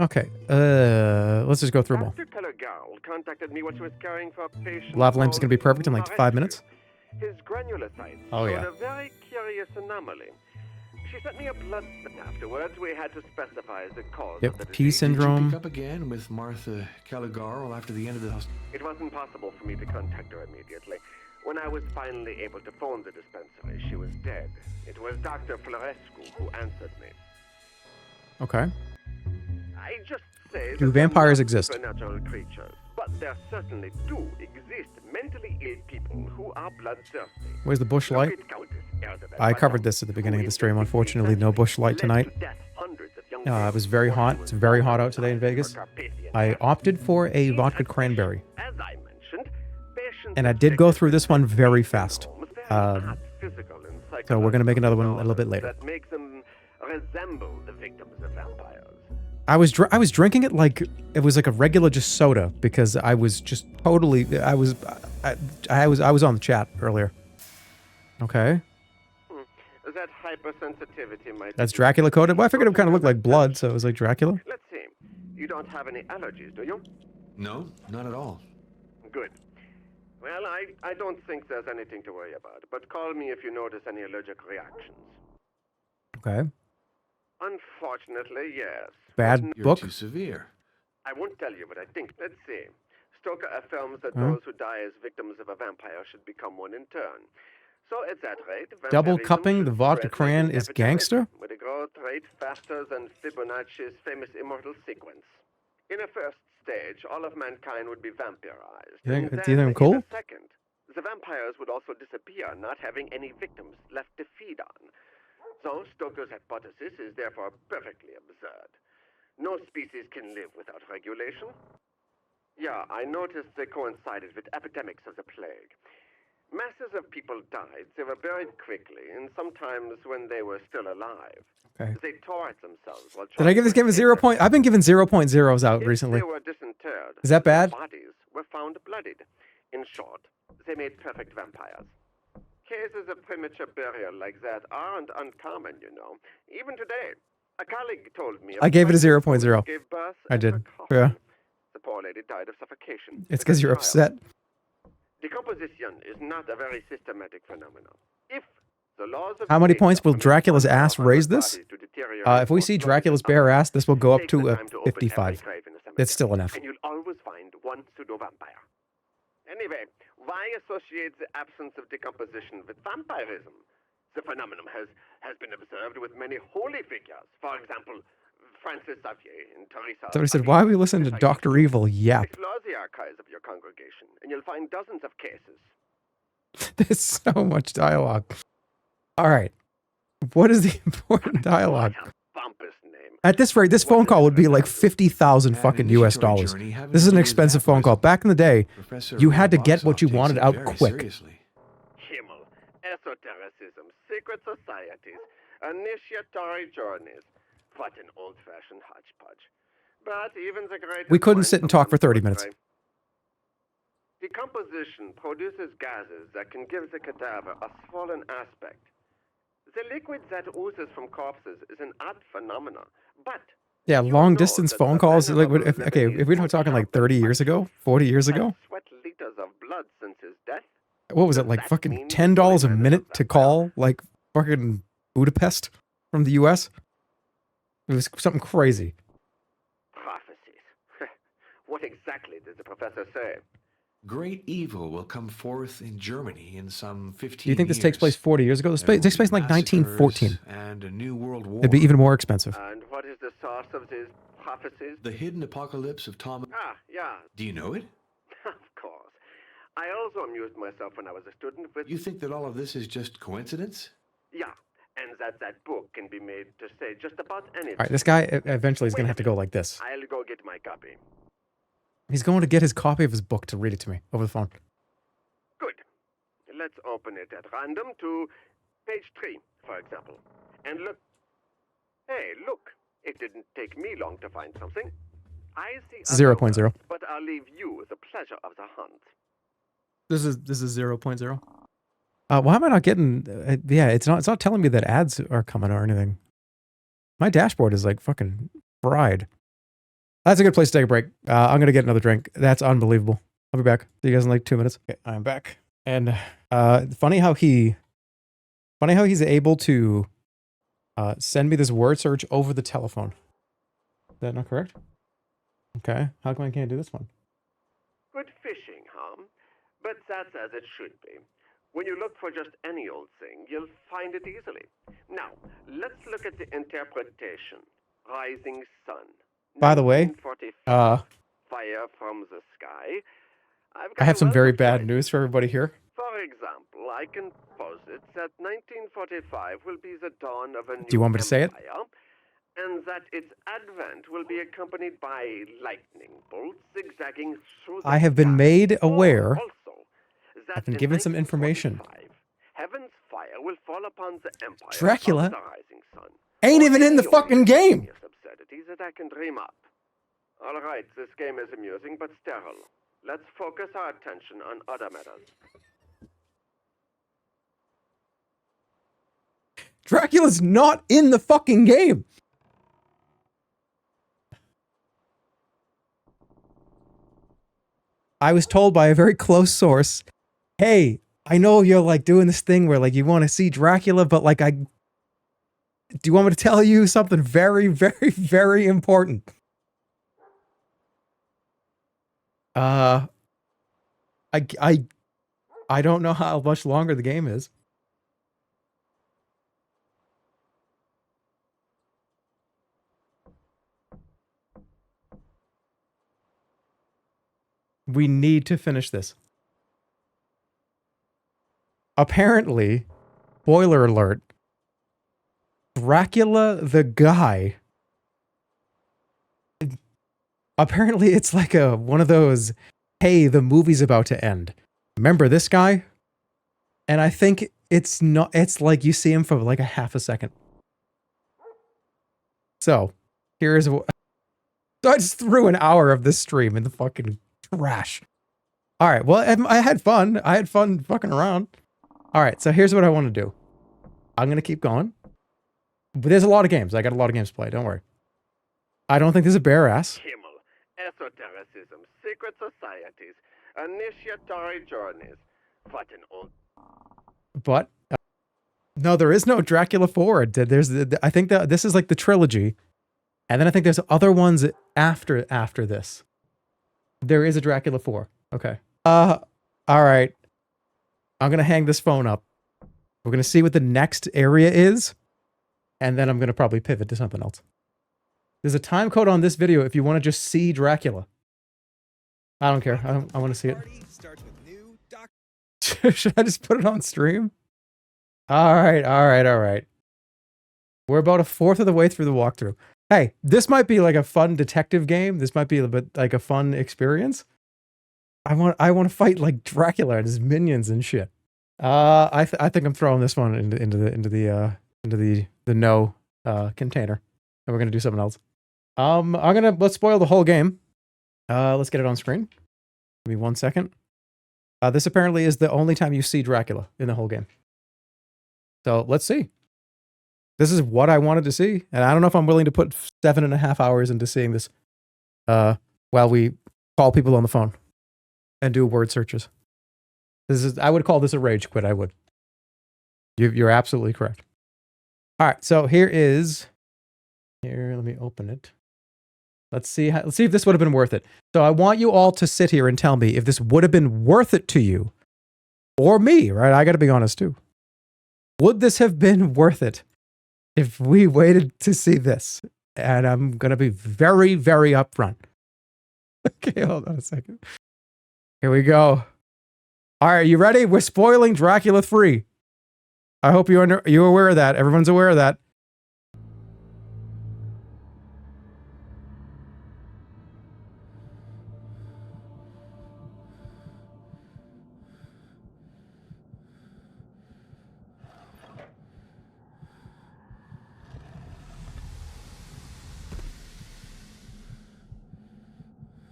Okay. Let's just go through them all. Dr. Calagal contacted me when she was caring for a patient. Lava lamp's gonna be called perfect in like 5 minutes. His granulocytes Oh, showed yeah. a very curious anomaly. She sent me a blood. Afterwards, we had to specify the cause Yep, of the P disease. Did you syndrome. pick up again with Martha Caligarl after the end of the hospital? It wasn't possible for me to contact her immediately. When I was finally able to phone the dispensary, she was dead. It was Dr. Florescu who answered me. Okay. I just say Do that they're vampires not exist? supernatural creatures, but there certainly do exist mentally ill people who are bloodthirsty. Where's the bush Look light? at Countess Elizabeth I covered Madame, this at the beginning of who the stream. in the Unfortunately, no 16th bush light century led tonight. to death hundreds of young It was girls very before hot. she It's was very hot born out today in alive Vegas. for Carpathian I death. opted for a These vodka had cranberry. As I mentioned, patients And I did go afflicted through with this one mental very illness fast. syndromes, very Um, odd physical and So we're gonna make another one a psychological little bit later. disorders that make them resemble the victims of vampires. I was drinking it like it was like a regular just soda because I was just totally I was on the chat earlier. Okay. That hypersensitivity might. That's Dracula coded. Well, I figured it kind of looked like blood, so it was like Dracula. Let's see. You don't have any allergies, do you? No, not at all. Good. Well, I don't think there's anything to worry about, but call me if you notice any allergic reactions. Okay. Unfortunately, yes. Bad But You're book. too severe. I won't tell you what I think. Let's see. Stoker affirms that Huh? those who die as victims of a vampire should become one in turn. So at that rate, Double vampirism cupping should the vodka spread like cran an is epidemic, gangster? with a growth rate faster than Fibonacci's famous immortal sequence. In a first stage, all of mankind would be vampirized. You think- and do you think I'm then cool? In a second, the vampires would also disappear, not having any victims left to feed on. So Stoker's hypothesis is therefore perfectly absurd. No species can live without regulation. Yeah, I noticed they coincided with epidemics of the plague. Masses of people died. They were buried quickly, and sometimes when they were still alive. Okay. They tore at themselves while Did I give this game a 0 point? I've been giving 0.0s out recently. If they were disinterred, Is that their bad? bodies were found bloodied. In short, they made perfect vampires. Cases of premature burial like that aren't uncommon, you know. Even today, a colleague told me. I gave it a 0.0. Gave birth I in did. her coffin. Yeah. The poor lady died of suffocation. It's with because her you're child. upset. Decomposition is not a very systematic phenomenon. If the laws of How many nature points will permit Dracula's one ass part of raise the this? body to deteriorate If we more see slowly Dracula's than bare others, ass, this will go up take to the a time to open every 55. grave in the cemetery, It's still enough. And you'll always find one pseudo-vampire. Anyway, why associate the absence of decomposition with vampirism? The phenomenon has been observed with many holy figures. For example, Francis Xavier and Teresa. Somebody said, why are we listening to Dr. Evil yap? Explore the archives of your congregation, and you'll find dozens of cases. There's so much dialogue. All right. What is the important dialogue? What a pompous name. At this rate, this phone call would be like 50,000 Had fucking an US initiatory dollars. journey, haven't This is an we, expensive that phone was- call. Back in the day, Professor you had to get Boxall what you takes wanted it out very quick. seriously. Himmel, esotericism, secret societies, initiatory journeys. What an old-fashioned hodgepodge. But even the greatest We couldn't minds sit and talk for sometimes 30 go minutes. astray. Decomposition produces gases that can give the cadaver a swollen aspect. The liquid that oozes from corpses is an odd phenomenon, but Yeah, you long know distance that phone the calls. Like, venerable if, okay, living if we're is not talking more like 30 years sharp than ago, 40 years has ago, sweat liters of blood since his death. what was it, Does like that fucking mean $10 a fully minute managed to vampire? call like fucking Budapest from the US? It was something crazy. Prophecies. What exactly did the professor say? Great evil will come forth in Germany in some 15 Do you think this takes years. place 40 years ago? This There will takes place in be like 1914. massacres and a new world war. It'd be even more expensive. And what is the source of these prophecies? The hidden apocalypse of Thomas. Ah, yeah, Do you know it? of course. I also amused myself when I was a student with... You think that all of this is just coincidence? Yeah, and that book can be made to say just about anything. All right, this guy eventually is going to have to go like this. I'll go get my copy. He's going to get his copy of his book to read it to me over the phone. Good. Let's open it at random to page 3, for example. And look. Hey, look. It didn't take me long to find something. I see 0.0. otherwise, but I'll leave you the pleasure of the hunt. This is 0.0. Why am I not getting? Yeah, it's not telling me that ads are coming or anything. My dashboard is like fucking fried. That's a good place to take a break. I'm going to get another drink. That's unbelievable. I'll be back. See you guys in like 2 minutes. Okay, I'm back. And funny how he's able to send me this word search over the telephone. Is that not correct? Okay. How come I can't do this one? Good fishing, huh? But that's as it should be. When you look for just any old thing, you'll find it easily. Now, let's look at the interpretation. Rising sun. By the way, 1945. Fire from the sky. I have some very bad news for everybody here. For example, I can posit that 1945 will be the dawn of a new Do you want me to say it? empire, and that its advent will be accompanied by lightning bolts zigzagging through the I have been sky. made aware. Also, that I've been in given some information. 1945, heaven's fire will fall upon the empire Dracula of the rising sun. ain't even in the Only fucking game. genius absurdities that I can dream up. All right, this game is amusing but sterile. Let's focus our attention on other matters. Dracula's not in the fucking game. I was told by a very close source, hey, I know you're like doing this thing where like you want to see Dracula, but like do you want me to tell you something very, very, very important? I don't know how much longer the game is. We need to finish this. Apparently, spoiler alert, Dracula the guy, apparently it's like one of those, hey, the movie's about to end. Remember this guy? And I think it's like you see him for like a half a second. So, so I just threw an hour of this stream in the fucking trash. All right, well, I had fun. I had fun fucking around. All right, so here's what I want to do. I'm going to keep going. But there's a lot of games. I got a lot of games to play. Don't worry. I don't think there's a bare ass. Himmel, esotericism, secret societies, initiatory journeys. What an old... But no, there is no Dracula 4. I think that this is like the trilogy. And then I think there's other ones after this. There is a Dracula 4. Okay. All right. I'm going to hang this phone up. We're going to see what the next area is. And then I'm going to probably pivot to something else. There's a time code on this video if you want to just see Dracula. I don't care. I want to see it. Should I just put it on stream? All right. We're about a fourth of the way through the walkthrough. Hey, this might be like a fun detective game. This might be a bit like a fun experience. I want to fight like Dracula and his minions and shit. I think I'm throwing this one into the no container, and we're gonna do something else. Let's spoil the whole game. Let's get it on screen. Give me 1 second. This apparently is the only time you see Dracula in the whole game. So let's see. This is what I wanted to see, and I don't know if I'm willing to put 7.5 hours into seeing this while we call people on the phone and do word searches. I would call this a rage quit. I would. You're absolutely correct. All right, so here. Let me open it. Let's see if this would have been worth it. So I want you all to sit here and tell me if this would have been worth it to you or me, right? I got to be honest too. Would this have been worth it if we waited to see this? And I'm going to be very, very upfront. Okay, hold on a second. Here we go. All right, you ready? We're spoiling Dracula 3. I hope you're aware of that. Everyone's aware of that.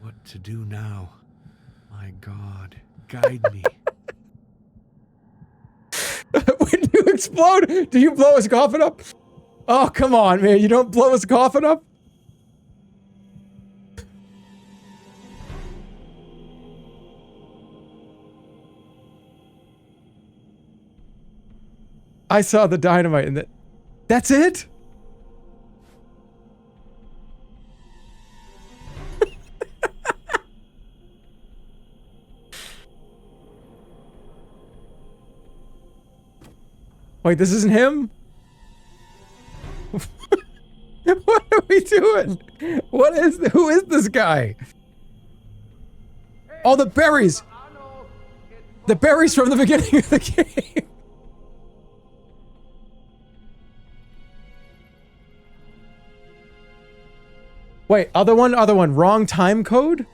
What to do now? My God, guide me. When you explode, do you blow his coffin up? Oh, come on, man. You don't blow his coffin up? I saw the dynamite and that's it? Wait, this isn't him? What are we doing? Who is this guy? Oh, the berries! The berries from the beginning of the game! Wait, other one, wrong time code?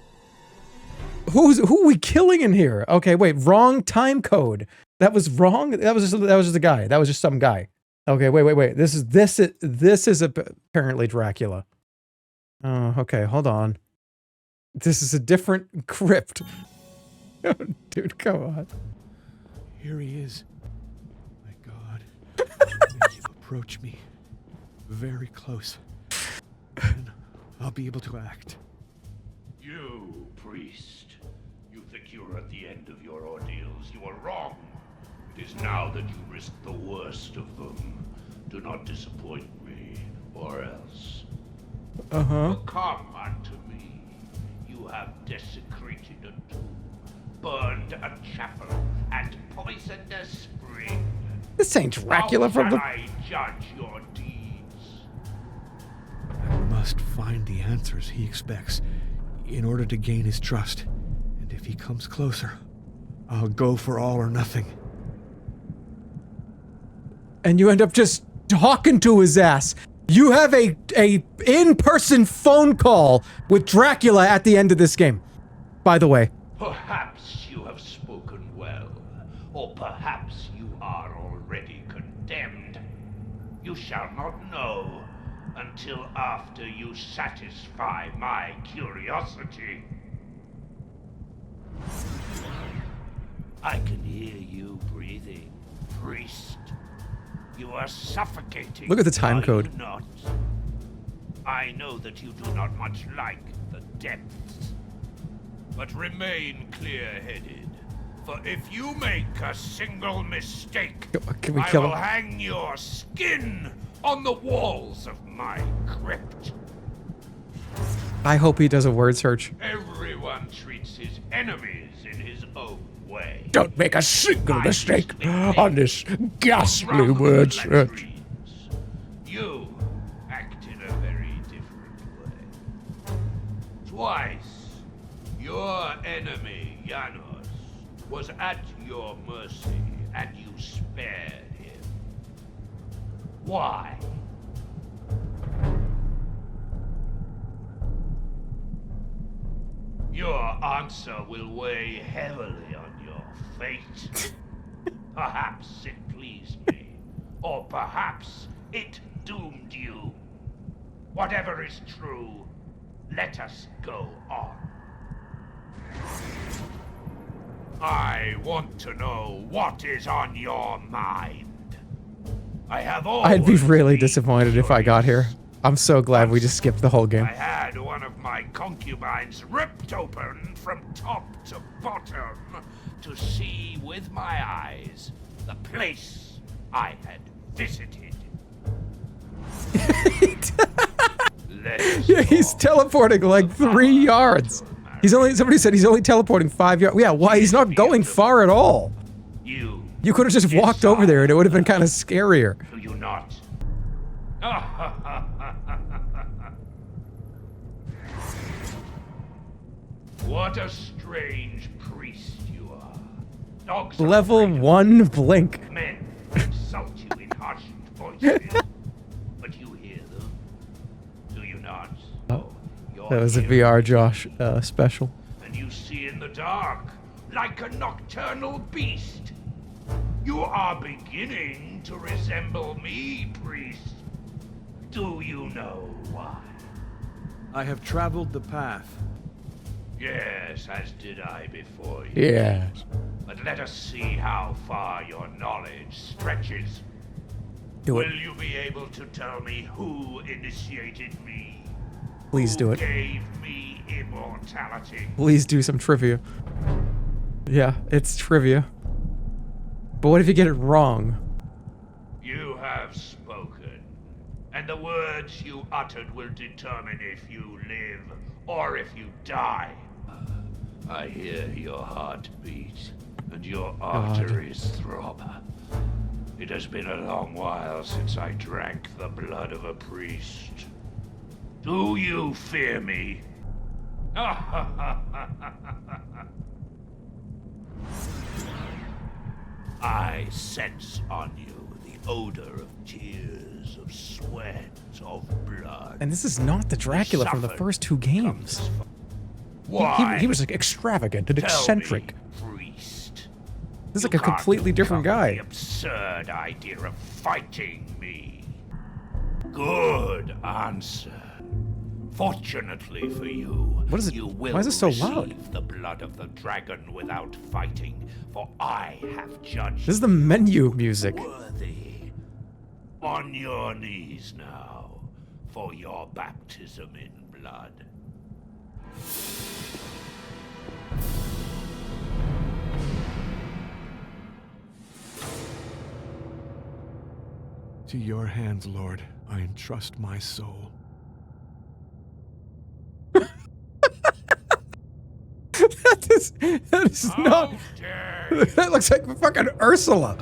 Who are we killing in here? Okay, wait, wrong time code. That was wrong? That was just a guy. That was just some guy. Okay, wait. This is apparently Dracula. Oh, okay, hold on. This is a different crypt. Oh, dude, come on. Here he is. My God. Make him approach me. Very close. And I'll be able to act. You, priest. You think you're at the end of your ordeals. You are wrong. It is now that you risk the worst of them. Do not disappoint me, or else. Come unto me. You have desecrated a tomb, burned a chapel, and poisoned a spring. This ain't Dracula How from the... shall I judge your deeds? I must find the answers he expects in order to gain his trust. And if he comes closer, I'll go for all or nothing. And you end up just talking to his ass. You have a in-person phone call with Dracula at the end of this game, by the way. Perhaps you have spoken well, or perhaps you are already condemned. You shall not know until after you satisfy my curiosity. I can hear you breathing, priest. You are suffocating. Look at the time are code. You not? I know that you do not much like the depths. But remain clear-headed. For if you make a single mistake, Can we I kill will him? hang your skin on the walls of my crypt. I hope he does a word search. Everyone treats his enemies in his own way. Don't make a single I mistake just on this ghastly From word the search. latrines, you act in a very different way. Twice, your enemy, Janos, was at your mercy, and you spared him. Why? Your answer will weigh heavily on your fate. Perhaps it pleased me, or perhaps it doomed you. Whatever is true, let us go on. I want to know what is on your mind. I have I'd be always really been disappointed if I got here. I'm so glad we just skipped the whole game. I had one of my concubines ripped open from top to bottom to see with my eyes the place I had visited. Yeah, he's teleporting like 3 yards. Somebody said he's only teleporting 5 yards. Yeah, why? He's not going far at all. You could have just walked over there and it would have been kind of scarier. Do you not? What a strange priest you are. Dogs are Level afraid of 1 blink. men insult you in hushed voices, but you hear them. Do you not? Oh, you're That was a hearing VR Josh special. and you see in the dark, like a nocturnal beast. You are beginning to resemble me, priest. Do you know why? I have traveled the path. Yes, as did I before you. Yes. But let us see how far your knowledge stretches. Do it. Will you be able to tell me who initiated me? Please do Who it. gave me immortality? Please do some trivia. Yeah, it's trivia. But what if you get it wrong? have spoken, and the words you uttered will determine if you live or if you die. I hear your heartbeat and your arteries throb. It has been a long while since I drank the blood of a priest. Do you fear me? I sense on you the odor of tears, of sweat, of blood. And this is not the Dracula from the first two games. Why? He was like extravagant and eccentric. Tell me, priest. This is like You a completely can't different cover guy. The absurd idea of fighting me. Good answer. Fortunately for you, What is it? you will Why is it so loud? receive the blood of the dragon without fighting, for I have judged This is the menu music. worthy. On your knees now, for your baptism in blood. To your hands, Lord, I entrust my soul. That is not. That looks like fucking Ursula.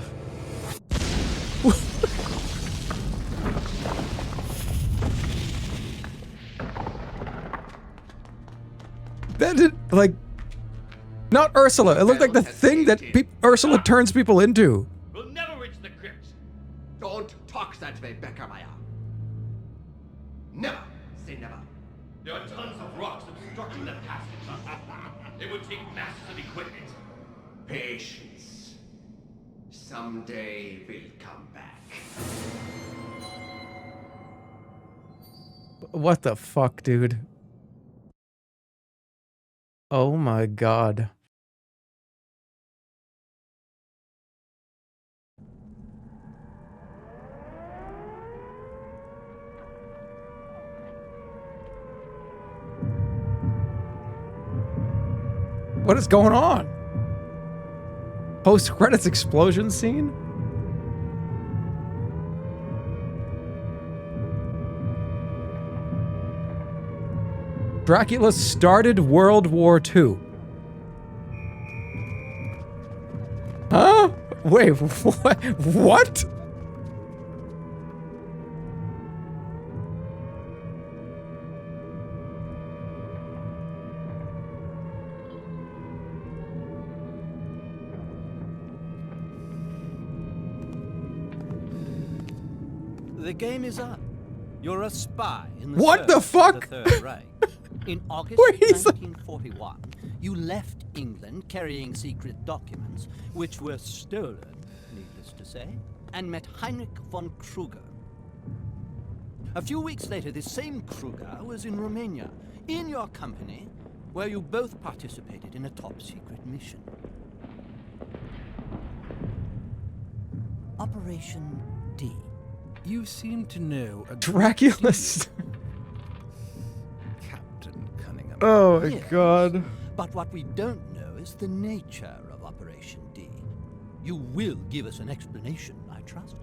That did like. Not Ursula. It looked like the thing that Ursula turns people into. We'll never reach the crypt. Don't talk that way, Beckermeyer. Never say never. There are tons of rocks obstructing the passage. It would take masses of equipment. Patience. Someday we'll come back. What the fuck, dude? Oh my god. What is going on? Post-credits explosion scene? Dracula started World War II. Huh? Wait, what? What? The game is up. You're a spy in the What the service of fuck? the Third Reich. In August Wait, he's like- 1941, you left England carrying secret documents, which were stolen, needless to say, and met Heinrich von Kruger. A few weeks later, this same Kruger was in Romania, in your company, where you both participated in a top-secret mission. Operation D. You seem to know a Dracula. Captain Cunningham. Oh my Yes. god. But what we don't know is the nature of Operation D. You will give us an explanation, I trust.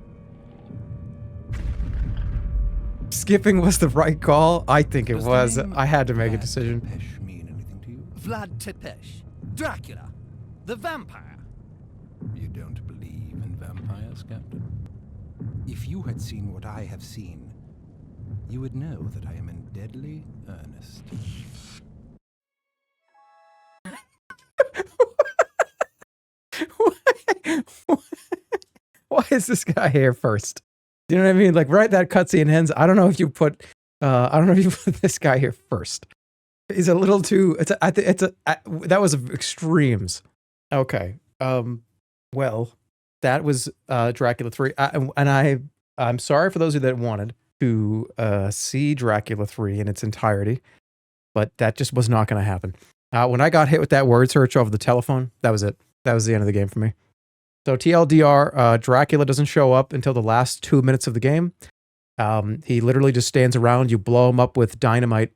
Skipping was the right call. I think it Does the was. name I had to make a Vlad decision. Tepes mean anything to you? Vlad Tepes, Dracula, the vampire. You don't believe in vampires, Captain? If you had seen what I have seen, you would know that I am in deadly earnest. Why is this guy here first? You know what I mean? Like, right, that cutscene ends. I don't know if you put. I don't know if you put this guy here first. He's a little too. That was extremes. Okay. Well, that was Dracula 3, and I'm sorry for those of you that wanted to see Dracula 3 in its entirety, but that just was not going to happen. When I got hit with that word search over the telephone, that was it. That was the end of the game for me. So TLDR, Dracula doesn't show up until the last 2 minutes of the game. He literally just stands around. You blow him up with dynamite.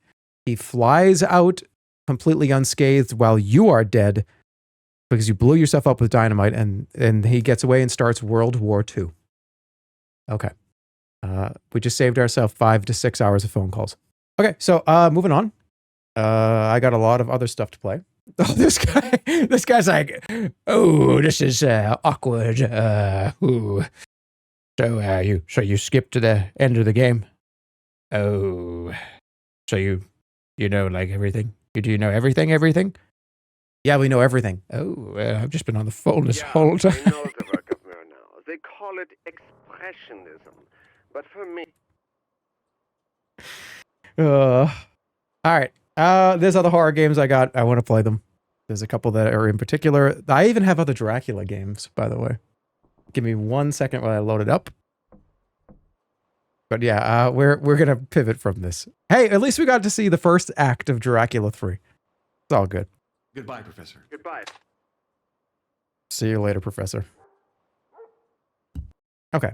He flies out completely unscathed while you are dead because you blew yourself up with dynamite, and he gets away and starts World War II. Okay. We just saved ourselves 5 to 6 hours of phone calls. Okay, so moving on. I got a lot of other stuff to play. Oh, this guy's like, oh, this is awkward. Ooh. So you skipped to the end of the game. Oh, so you know like everything. Do you know everything? Yeah, we know everything. Oh, I've just been on the phone this whole time. I know the work of Murnau. They call it expressionism, but for me. All right. There's other horror games I got. I want to play them. There's a couple that are in particular. I even have other Dracula games, by the way. Give me 1 second while I load it up. But yeah, we're gonna pivot from this. Hey, at least we got to see the first act of Dracula 3. It's all good. Goodbye, Professor. Goodbye. See you later, Professor. Okay.